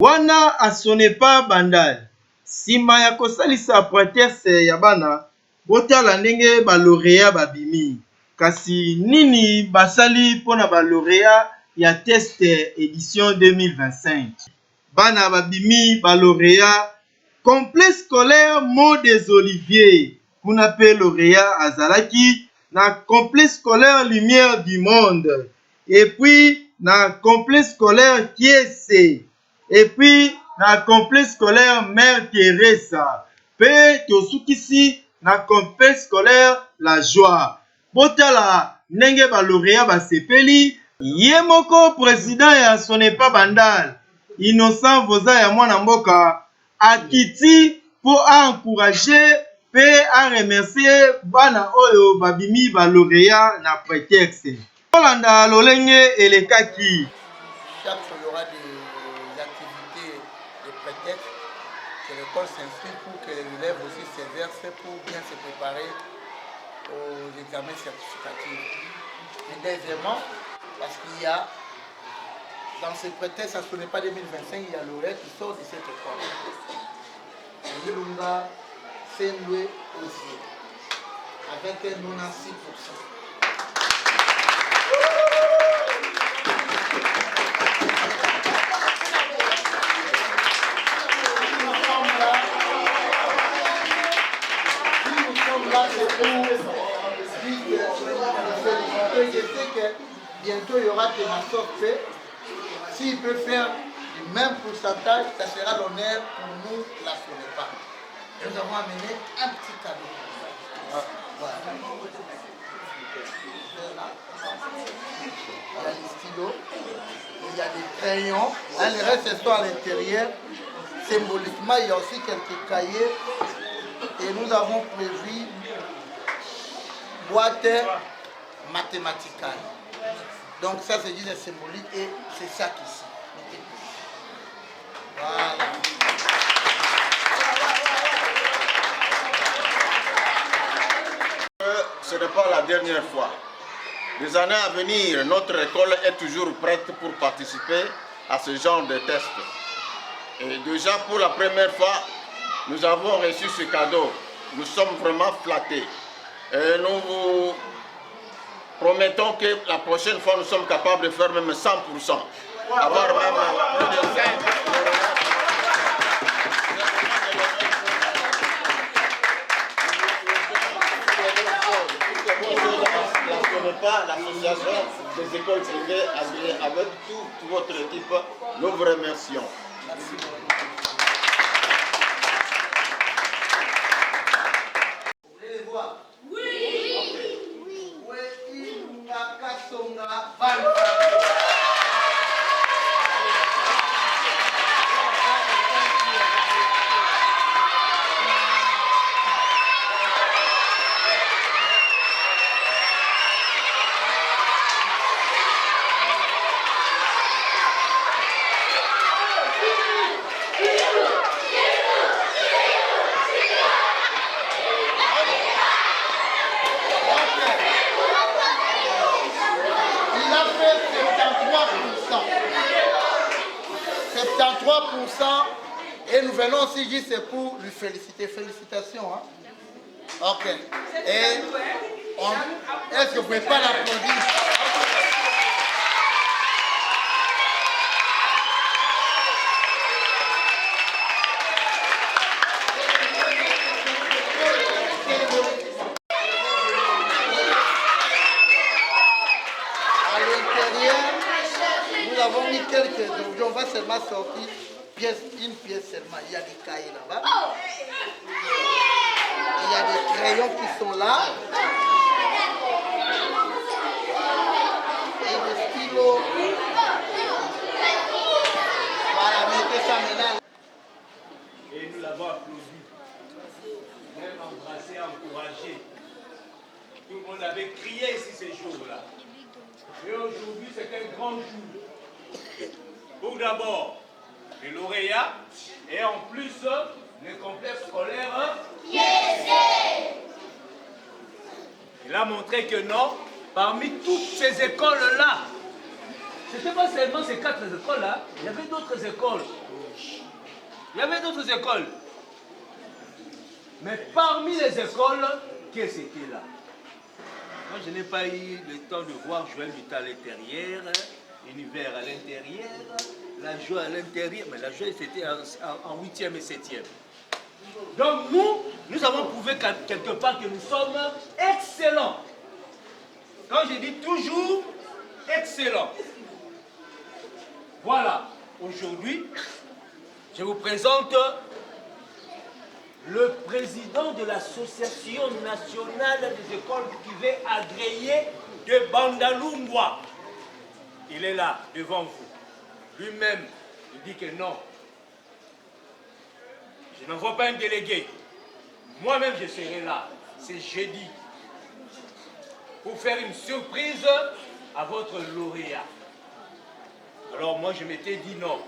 Wana Assonepa Bandal sima ya kosalisa prétexte ya bana botala ndenge lauréat babimi kasi nini basali mpona lauréat ya test édition 2025 bana babimi lauréat complexe scolaire Mont des Oliviers kuna pe lauréat azalaki na complexe scolaire Lumière du Monde et puis na complexe scolaire Kiese et puis na complexe scolaire Mère Teresa pe tosukisi na complexe scolaire La Joie botala ndenge lauréat basepeli ye moko président ya Assonepa Bandal Innocent Voza ya mwana mboka akiti pour encourager pe a remercier bana oyo babimi lauréat na prétexte Olanda lolenge elekaki. Chaque fois, il y aura des activités de prétexte que l'école s'inscrit pour que les élèves aussi s'exercent pour bien se préparer aux examens certificatifs. Et deuxièmement, parce qu'il y a, dans ce prétexte, ça ne pas 2025, il y a lauréat qui sort de cette école. Yilunga Sendwe aussi, avec un 96%. Je sais que bientôt il y aura des masseurs faits. S'il peut faire le même pourcentage, ça sera l'honneur pour nous, la Assonepa. Nous avons amené un petit cadeau. Voilà. Il y a des stylos, il y a des crayons. Le reste sont à l'intérieur. Symboliquement, il y a aussi quelques cahiers. Et nous avons prévu boîte mathématique. Donc ça c'est juste symbolique et c'est ça qui ici. Voilà. Ce n'est pas la dernière fois. Les années à venir, notre école est toujours prête pour participer à ce genre de tests. Et déjà pour la première fois, nous avons reçu ce cadeau. Nous sommes vraiment flattés. Et nous vous promettons que la prochaine fois, nous sommes capables de faire même 100%. Avoir même plus de 5. L'association des écoles privées avec toute votre équipe, nous vous remercions. Merci beaucoup. Et nous venons aussi juste pour lui féliciter. Félicitations. Hein? Ok. Et est-ce que vous ne pouvez pas l'applaudir? À l'intérieur, nous avons mis quelques objets. On va seulement sortir une pièce seulement. Il y a des cahiers là-bas. Il y a des crayons qui sont là. Et des stylos. Voilà, mettez ça maintenant. Et nous l'avons applaudi. Même embrassé, encouragé. Tout le monde avait crié ici ces jours-là. Et aujourd'hui, c'est un grand jour. Pour d'abord, les lauréats et en plus les complexes scolaires. Il a montré que non, parmi toutes ces écoles-là, ce n'était pas seulement ces 4 écoles-là, il y avait d'autres écoles Il y avait d'autres écoles. Mais parmi les écoles, qu'est-ce qui était là? Moi, je n'ai pas eu le temps de voir Joël Muta à l'intérieur, Univers à l'intérieur, la joie à l'intérieur. Mais la joie, c'était en 8e et 7e. Donc nous avons prouvé quelque part que nous sommes excellents. Quand je dis toujours excellents. Voilà, aujourd'hui, je vous présente le président de l'association nationale des écoles privées agréées de Bandalungwa. Il est là, devant vous. Lui-même, il dit que non. Je n'envoie pas un délégué. Moi-même, je serai là. C'est jeudi. Pour faire une surprise à votre lauréat. Alors moi, je m'étais dit non.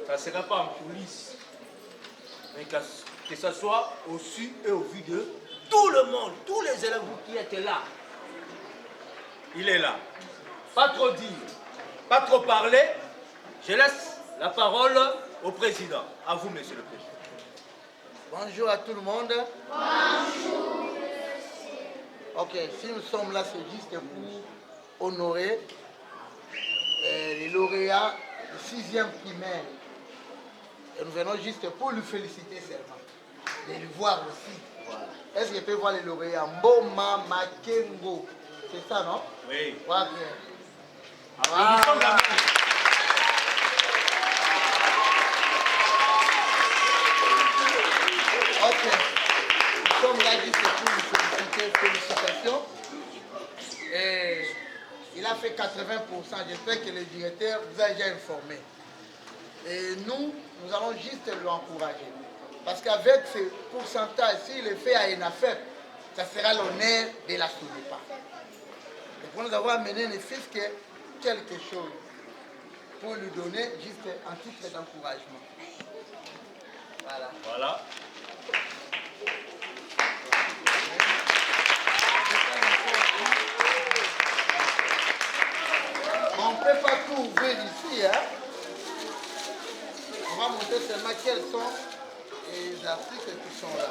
Ça ne sera pas en coulisses. Mais que ce soit au su et au vu de tout le monde, tous les élèves qui étaient là. Il est là. Pas trop dire, pas trop parler. Je laisse la parole au président. À vous, monsieur le président. Bonjour à tout le monde. Bonjour. Ok, si nous sommes là, c'est juste pour honorer les lauréats du 6e primaire. Et nous venons juste pour lui féliciter seulement. Et le voir aussi. Voilà. Est-ce que je peux voir les lauréats? Mboma Makengo. C'est ça, non? Oui. Voilà. Ok. Nous sommes là juste pour lui féliciter. Félicitations. Et il a fait 80%. J'espère que le directeur vous a déjà informé. Et nous allons juste l'encourager. Parce qu'avec ce pourcentage, s'il est fait à ENAFEP, ça sera l'honneur de la SODEPA. Et pour nous avoir amené ne fût-ce que quelque chose pour lui donner juste un titre d'encouragement. Voilà. Voilà. On ne peut pas tout ouvrir ici, hein. On va montrer seulement quels sont les articles qui sont là.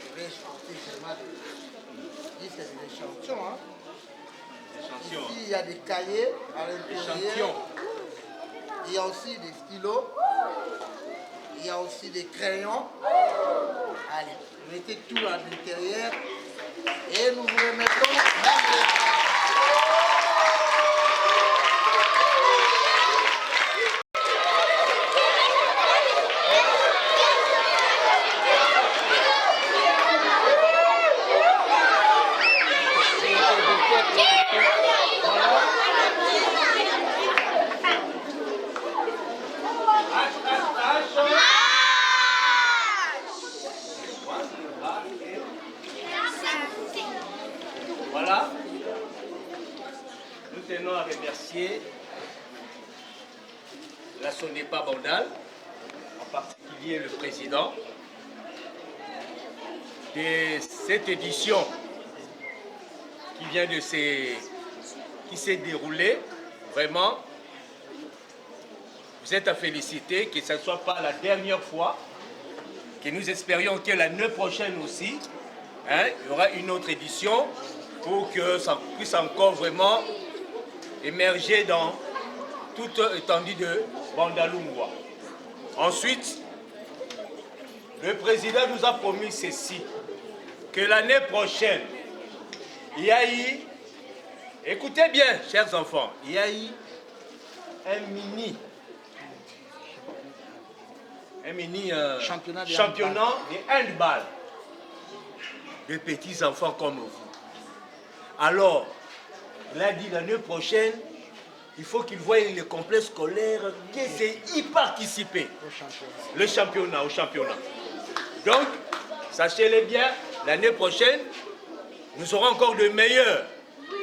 Je vais sortir seulement des échantillons, hein. Ici, il y a des cahiers à l'intérieur. Il y a aussi des stylos. Il y a aussi des crayons. Allez, mettez tout à l'intérieur. Et nous vous remettons même les... Voilà. Nous tenons à remercier la SODEPA Bandal, en particulier le président, de cette édition qui s'est déroulée. Vraiment, vous êtes à féliciter, que ce ne soit pas la dernière fois, que nous espérions que l'année prochaine aussi, hein, il y aura une autre édition pour que ça puisse encore vraiment émerger dans toute étendue de Bandalungwa. Ensuite, le président nous a promis ceci, que l'année prochaine, il y a eu, écoutez bien, chers enfants, il y a eu un mini championnat de handball de petits enfants comme vous. Alors, il a dit l'année prochaine, il faut qu'ils voient le complexe scolaire qui c'est y participer. Le championnat, au championnat. Donc, sachez-le bien, l'année prochaine, nous aurons encore de meilleurs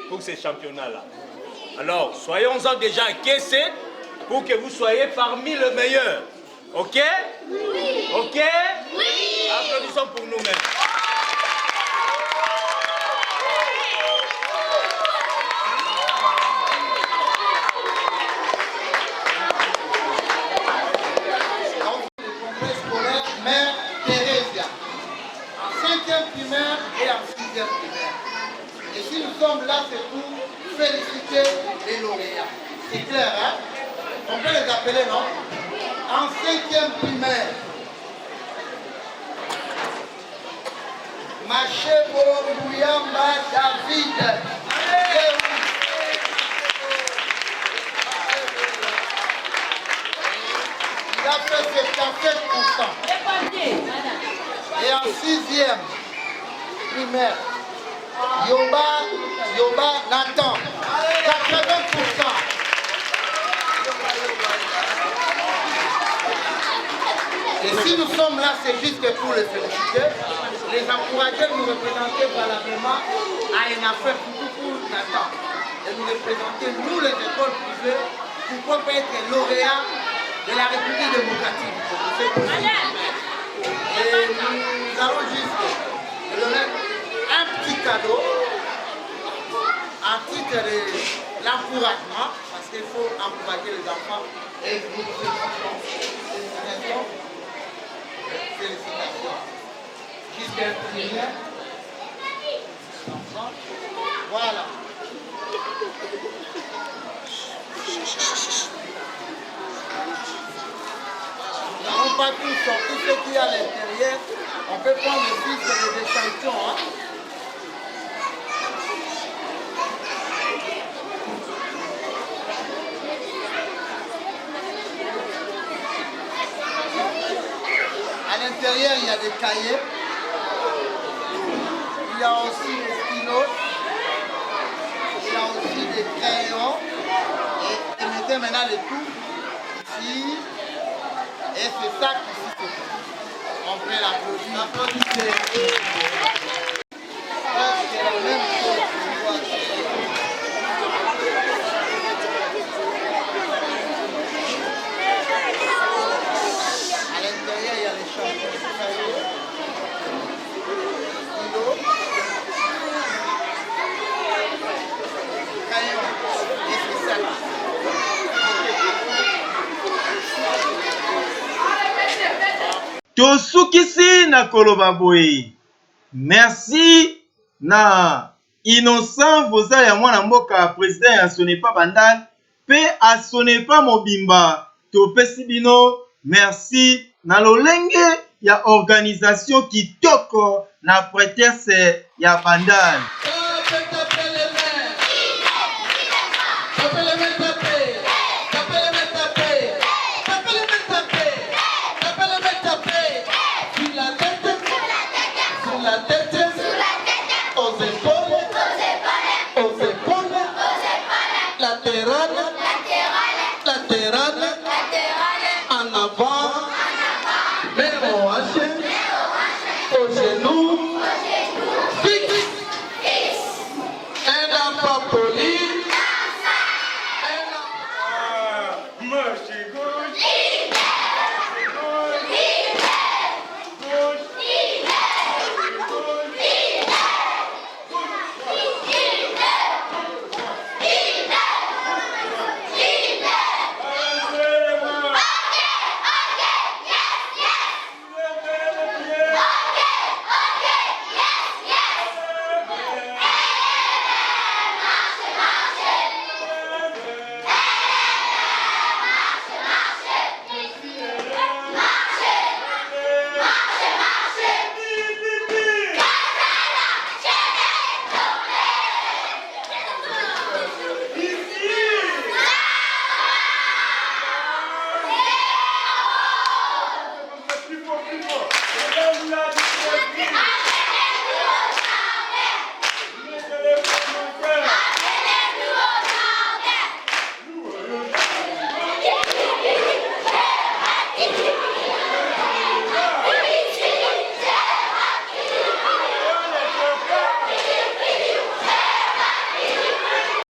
pour ces championnats-là. Alors, soyons-en déjà encaissés pour que vous soyez parmi les meilleurs. Ok? Oui. Ok? Oui. Applaudissons pour nous-mêmes. sommes là, c'est pour féliciter les lauréats. C'est clair, hein? On peut les appeler, non? En 5e primaire, Machebo Bouyamba David. Il a fait 77%. Et en 6e primaire, Yoba Nathan, 80%. Et si nous sommes là, c'est juste pour les féliciter, les encourager, nous représenter valablement à une affaire pour Nathan. Et nous représenter, nous les écoles privées, pourquoi pas être lauréats de la République démocratique. Et nous allons juste donner un petit cadeau en titre de l'encouragement, parce qu'il faut encourager les enfants et nous félicitons. Félicitations. Jusqu'à un primaire. Voilà. Nous n'avons pas tout sorti ce qu'il y a à l'intérieur. On peut prendre le fils des échantillons. Hein? À l'intérieur, il y a des cahiers. Il y a aussi des stylos. Il y a aussi des crayons. Et mettez maintenant le tout ici. Et c'est ça qu'ici c'est fait. On peut l'applaudir. Applaudissez. C'est la même chose que à l'intérieur, il y a les champions. tosukisi na koloba boye. Merci na Innocent Voza ya mwana mboka président ya Sonepa Bandal pe a Sonepa Mobimba topesi bino merci na lolenge ya organisation kitoko na prêtesse ya Bandal.